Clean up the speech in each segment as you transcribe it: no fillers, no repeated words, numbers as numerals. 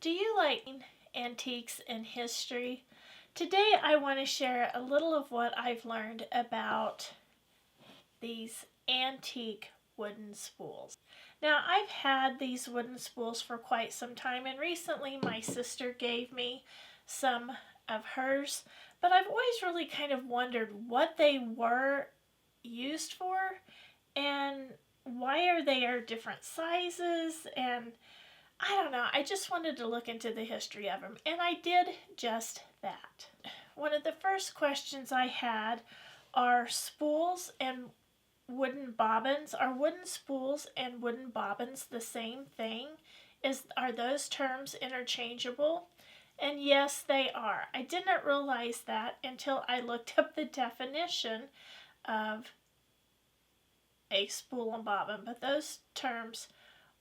Do you like antiques and history? Today I want to share a little of what I've learned about these antique wooden spools. Now, I've had these wooden spools for quite some time, and recently my sister gave me some of hers, but I've always really kind of wondered what they were used for and why they are different sizes, and I don't know, I just wanted to look into the history of them, and I did just that. One of the first questions I had are spools and wooden bobbins. Are wooden spools and wooden bobbins the same thing? Are those terms interchangeable? And yes, they are. I didn't realize that until I looked up the definition of a spool and bobbin, but those terms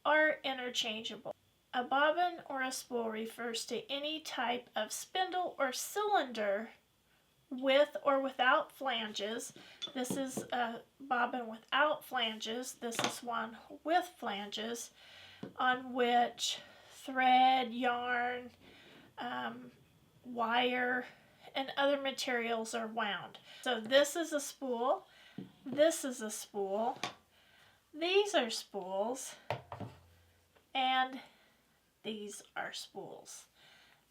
are interchangeable. A bobbin or a spool refers to any type of spindle or cylinder with or without flanges. This is a bobbin without flanges. This is one with flanges on which thread, yarn, wire, and other materials are wound. So this is a spool. This is a spool. These are spools. And these are spools.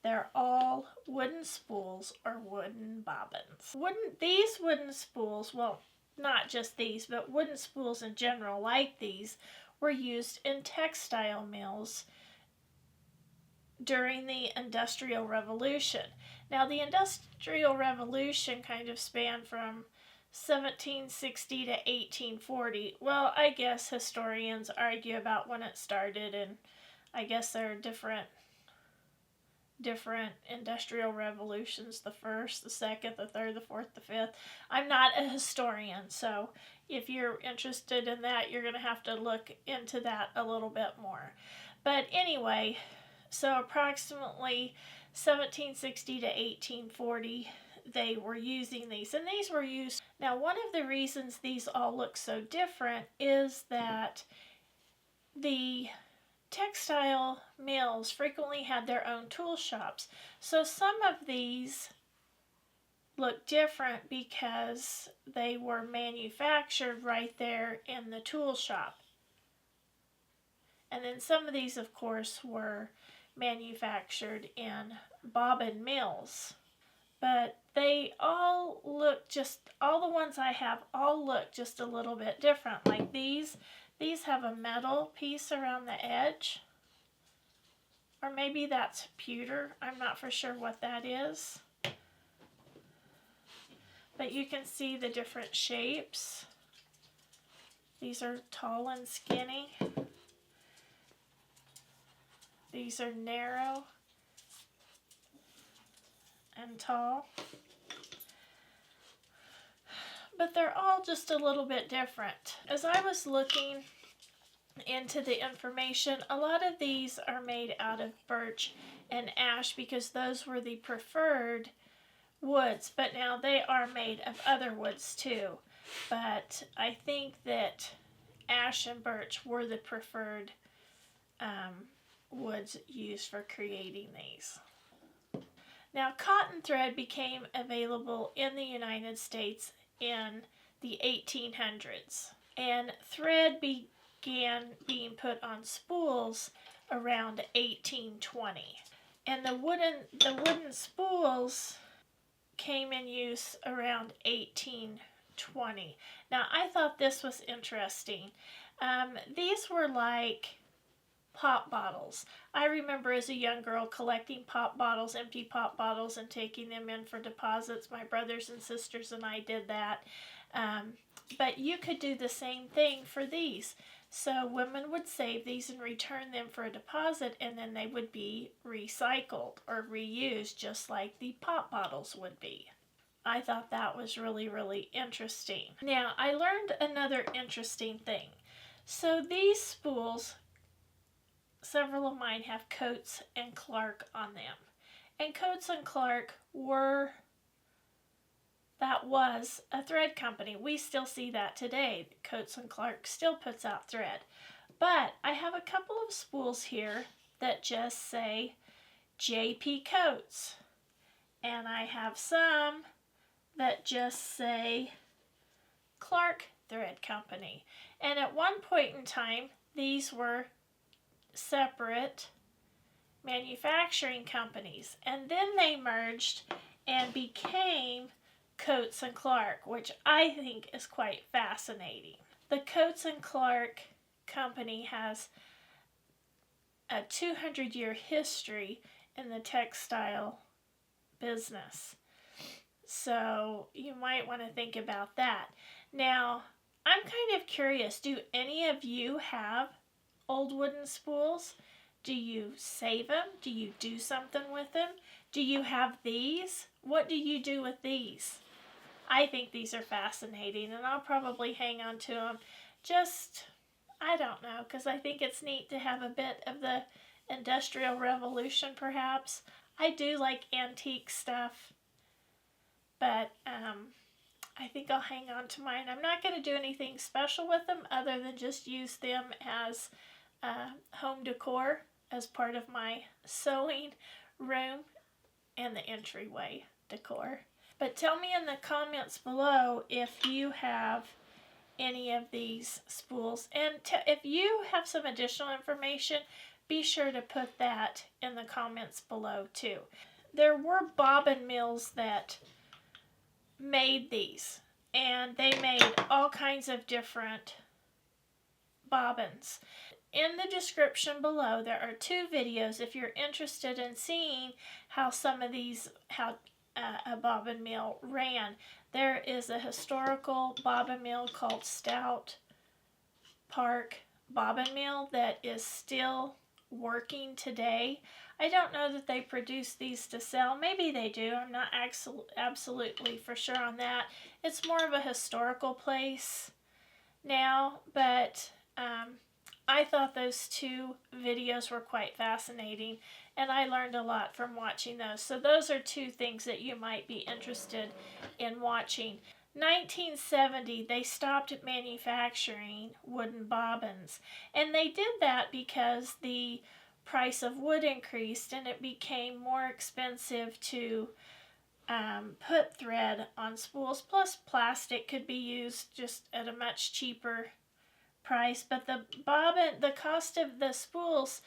They're all wooden spools or wooden bobbins. These wooden spools, well, not just these, but wooden spools in general like these, were used in textile mills during the Industrial Revolution. Now, the Industrial Revolution kind of spanned from 1760 to 1840. Well, I guess historians argue about when it started, and I guess there are different industrial revolutions, the first, the second, the third, the fourth, the fifth. I'm not a historian, so if you're interested in that, you're going to have to look into that a little bit more. But anyway, so approximately 1760 to 1840, they were using these, and these were used. Now, one of the reasons these all look so different is that the textile mills frequently had their own tool shops. So some of these look different because they were manufactured right there in the tool shop. And then some of these, of course, were manufactured in bobbin mills. But they all look all the ones I have all look just a little bit different. Like these have a metal piece around the edge. Or maybe that's pewter. I'm not for sure what that is. But you can see the different shapes. These are tall and skinny. These are narrow and tall. But they're all just a little bit different. As I was looking into the information, a lot of these are made out of birch and ash because those were the preferred woods, but now they are made of other woods too. But I think that ash and birch were the preferred woods used for creating these. Now, cotton thread became available in the United States in the 1800s, and thread began being put on spools around 1820. And the wooden spools came in use around 1820. Now, I thought this was interesting. These were like pop bottles. I remember as a young girl collecting pop bottles, empty pop bottles, and taking them in for deposits. My brothers and sisters and I did that. But you could do the same thing for these. So women would save these and return them for a deposit, and then they would be recycled or reused just like the pop bottles would be. I thought that was really, really interesting. Now, I learned another interesting thing. So these spools, several of mine have Coates and Clark on them. And Coates and Clark was a thread company. We still see that today. Coates and Clark still puts out thread. But I have a couple of spools here that just say JP Coats. And I have some that just say Clark Thread Company. And at one point in time, these were separate manufacturing companies. And then they merged and became Coats and Clark, which I think is quite fascinating. The Coats and Clark Company has a 200-year history in the textile business. So you might want to think about that. Now, I'm kind of curious, do any of you have old wooden spools? Do you save them? Do you do something with them? Do you have these? What do you do with these? I think these are fascinating, and I'll probably hang on to them. Just, I don't know, because I think it's neat to have a bit of the Industrial Revolution, perhaps. I do like antique stuff, but I think I'll hang on to mine. I'm not going to do anything special with them other than just use them as home decor as part of my sewing room and the entryway decor. But tell me in the comments below if you have any of these spools. And if you have some additional information, be sure to put that in the comments below too. There were bobbin mills that made these, and they made all kinds of different bobbins. In the description below, there are 2 videos if you're interested in seeing how some of these, a bobbin mill ran. There is a historical bobbin mill called Stott Park Bobbin Mill that is still working today. I don't know that they produce these to sell. Maybe they do. I'm not absolutely for sure on that. It's more of a historical place now, but I thought those 2 videos were quite fascinating, and I learned a lot from watching those. So those are 2 things that you might be interested in watching. 1970, they stopped manufacturing wooden bobbins, and they did that because the price of wood increased and it became more expensive to put thread on spools. Plus, plastic could be used just at a much cheaper price, but the cost of the spools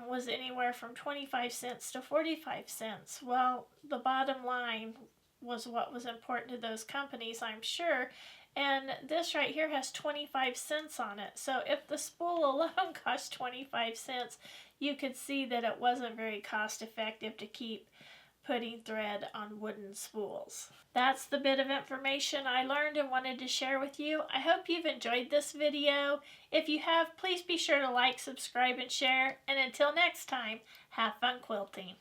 was anywhere from 25 cents to 45 cents. Well, the bottom line was what was important to those companies, I'm sure, and this right here has 25 cents on it. So if the spool alone cost 25 cents, you could see that it wasn't very cost effective to keep putting thread on wooden spools. That's the bit of information I learned and wanted to share with you. I hope you've enjoyed this video. If you have, please be sure to like, subscribe, and share. And until next time, have fun quilting.